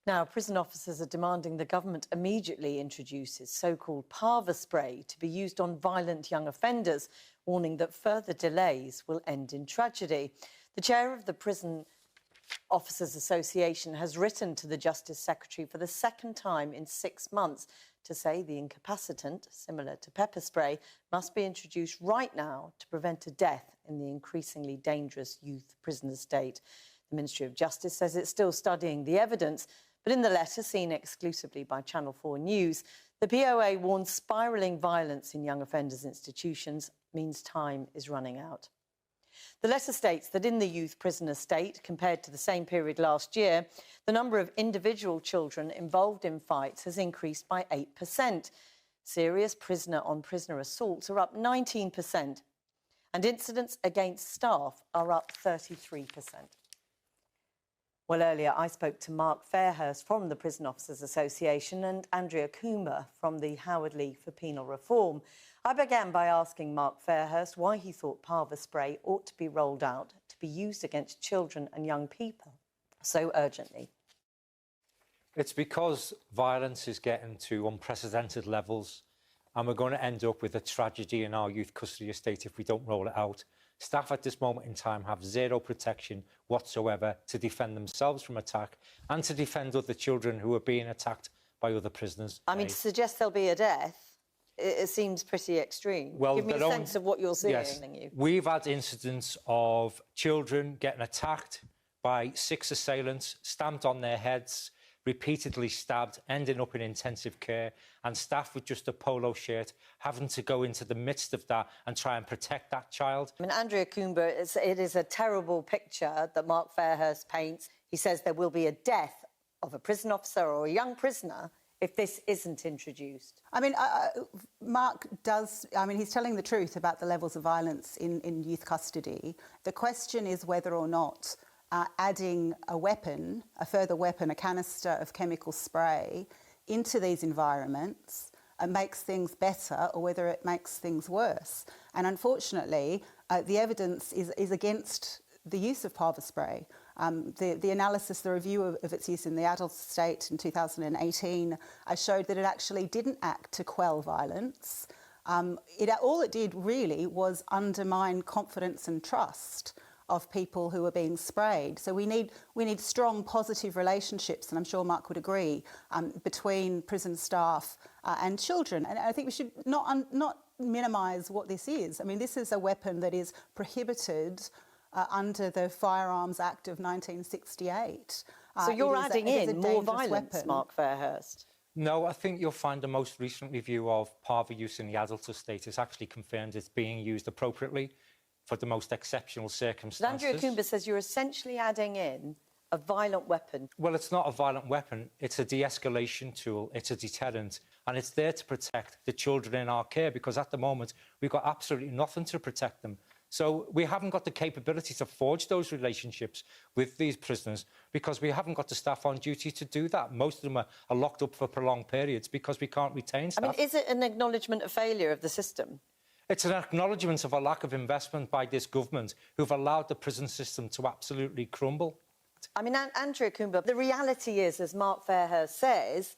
Now, prison officers are demanding the government immediately introduces so-called PAVA spray to be used on violent young offenders, warning that further delays will end in tragedy. The chair of the Prison Officers Association has written to the Justice Secretary for the second time in 6 months to say the incapacitant, similar to pepper spray, must be introduced right now to prevent a death in the increasingly dangerous youth prison estate. The Ministry of Justice says it's still studying the evidence, but in the letter, seen exclusively by Channel 4 News, the POA warns spiralling violence in young offenders' institutions means time is running out. The letter states that in the youth prison estate, compared to the same period last year, the number of individual children involved in fights has increased by 8%. Serious prisoner-on-prisoner assaults are up 19%, and incidents against staff are up 33%. Well, earlier I spoke to Mark Fairhurst from the Prison Officers Association and Andrea Coomber from the Howard League for Penal Reform. I began by asking Mark Fairhurst why he thought PAVA spray ought to be rolled out to be used against children and young people so urgently. It's because violence is getting to unprecedented levels and we're going to end up with a tragedy in our youth custody estate if we don't roll it out. Staff at this moment in time have zero protection whatsoever to defend themselves from attack and to defend other children who are being attacked by other prisoners. I mean, to suggest there'll be a death, it seems pretty extreme. Well, give me a sense of what you're seeing. Yes, you. We've had incidents of children getting attacked by 6 assailants, stamped on their heads, repeatedly stabbed, ending up in intensive care, and staff with just a polo shirt having to go into the midst of that and try and protect that child. I mean, Andrea Coomber, it is a terrible picture that Mark Fairhurst paints. He says there will be a death of a prison officer or a young prisoner if this isn't introduced. I mean, Mark does... I mean, he's telling the truth about the levels of violence in youth custody. The question is whether or not adding a weapon, a further weapon, a canister of chemical spray into these environments makes things better or whether it makes things worse. And unfortunately, the evidence is against the use of PAVA spray. The analysis, the review of its use in the adult state in 2018 showed that it actually didn't act to quell violence. All it did really was undermine confidence and trust of people who are being sprayed. So we need strong, positive relationships, and I'm sure Mark would agree, between prison staff and children. And I think we should not minimise what this is. I mean, this is a weapon that is prohibited under the Firearms Act of 1968. So you're adding in more violence, Mark Fairhurst? No, I think you'll find the most recent review of PAVA use in the adult estate has actually confirmed it's being used appropriately for the most exceptional circumstances. But Andrea Coomber says you're essentially adding in a violent weapon. Well, it's not a violent weapon. It's a de-escalation tool. It's a deterrent. And it's there to protect the children in our care because at the moment we've got absolutely nothing to protect them. So we haven't got the capability to forge those relationships with these prisoners because we haven't got the staff on duty to do that. Most of them are locked up for prolonged periods because we can't retain staff. I mean, is it an acknowledgement of failure of the system? It's an acknowledgement of a lack of investment by this government who've allowed the prison system to absolutely crumble. I mean, Andrea Coomber, the reality is, as Mark Fairhurst says,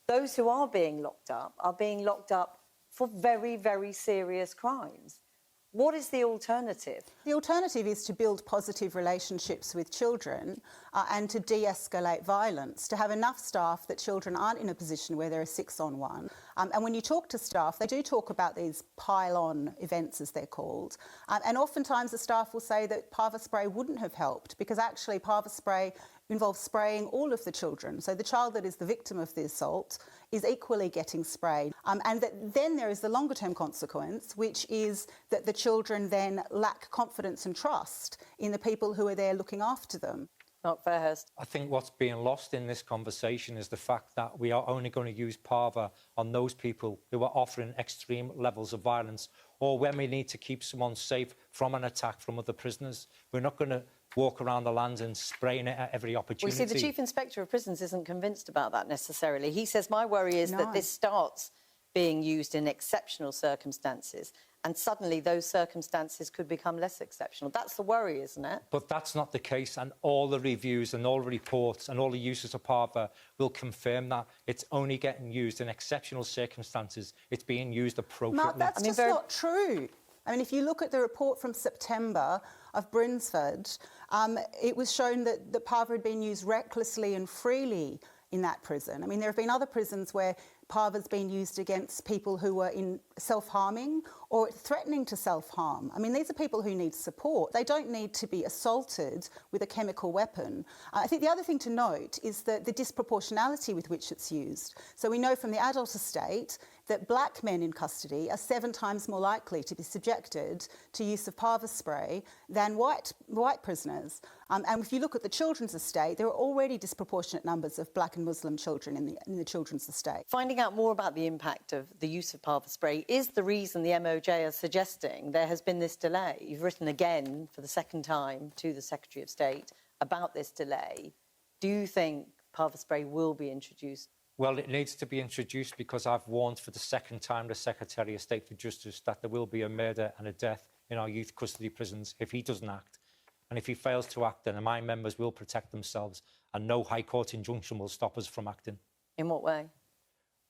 those who are being locked up for very, very serious crimes. What is the alternative? The alternative is to build positive relationships with children and to de-escalate violence, to have enough staff that children aren't in a position where there are 6-on-1. And when you talk to staff, they do talk about these pile-on events, as they're called. And oftentimes the staff will say that PAVA spray wouldn't have helped because actually PAVA spray involves spraying all of the children. So the child that is the victim of the assault is equally getting sprayed. And then there is the longer-term consequence, which is that the children then lack confidence and trust in the people who are there looking after them. Mark Fairhurst. I think what's being lost in this conversation is the fact that we are only going to use PAVA on those people who are offering extreme levels of violence or when we need to keep someone safe from an attack from other prisoners. We're not going to walk around the land and spraying it at every opportunity. Well, you see, the Chief Inspector of Prisons isn't convinced about that necessarily. He says, my worry is that this starts being used in exceptional circumstances and suddenly those circumstances could become less exceptional. That's the worry, isn't it? But that's not the case, and all the reviews and all the reports and all the uses of PAVA will confirm that. It's only getting used in exceptional circumstances. It's being used appropriately. Mark, that's just not true. I mean, if you look at the report from September of Brinsford, it was shown that the PAVA had been used recklessly and freely in that prison. I mean, there have been other prisons where PAVA's been used against people who were in self-harming or threatening to self-harm. I mean, these are people who need support. They don't need to be assaulted with a chemical weapon. I think the other thing to note is the disproportionality with which it's used. So we know from the adult estate that black men in custody are 7 times more likely to be subjected to use of PAVA spray than white prisoners. And if you look at the children's estate, there are already disproportionate numbers of black and Muslim children in the children's estate. Finding out more about the impact of the use of PAVA spray is the reason the MOJ are suggesting there has been this delay. You've written again for the second time to the Secretary of State about this delay. Do you think PAVA spray will be introduced? Well, it needs to be introduced because I've warned for the second time the Secretary of State for Justice that there will be a murder and a death in our youth custody prisons if he doesn't act. And if he fails to act, then my members will protect themselves and no High Court injunction will stop us from acting. In what way?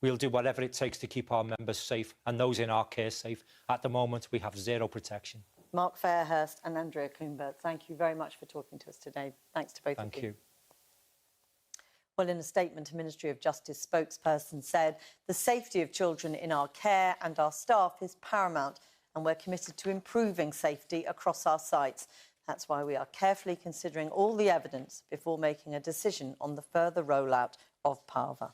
We'll do whatever it takes to keep our members safe and those in our care safe. At the moment, we have zero protection. Mark Fairhurst and Andrea Kuhnberg, thank you very much for talking to us today. Thanks to both of you. Thank you. Well, in a statement, a Ministry of Justice spokesperson said the safety of children in our care and our staff is paramount, and we're committed to improving safety across our sites. That's why we are carefully considering all the evidence before making a decision on the further rollout of PAVA.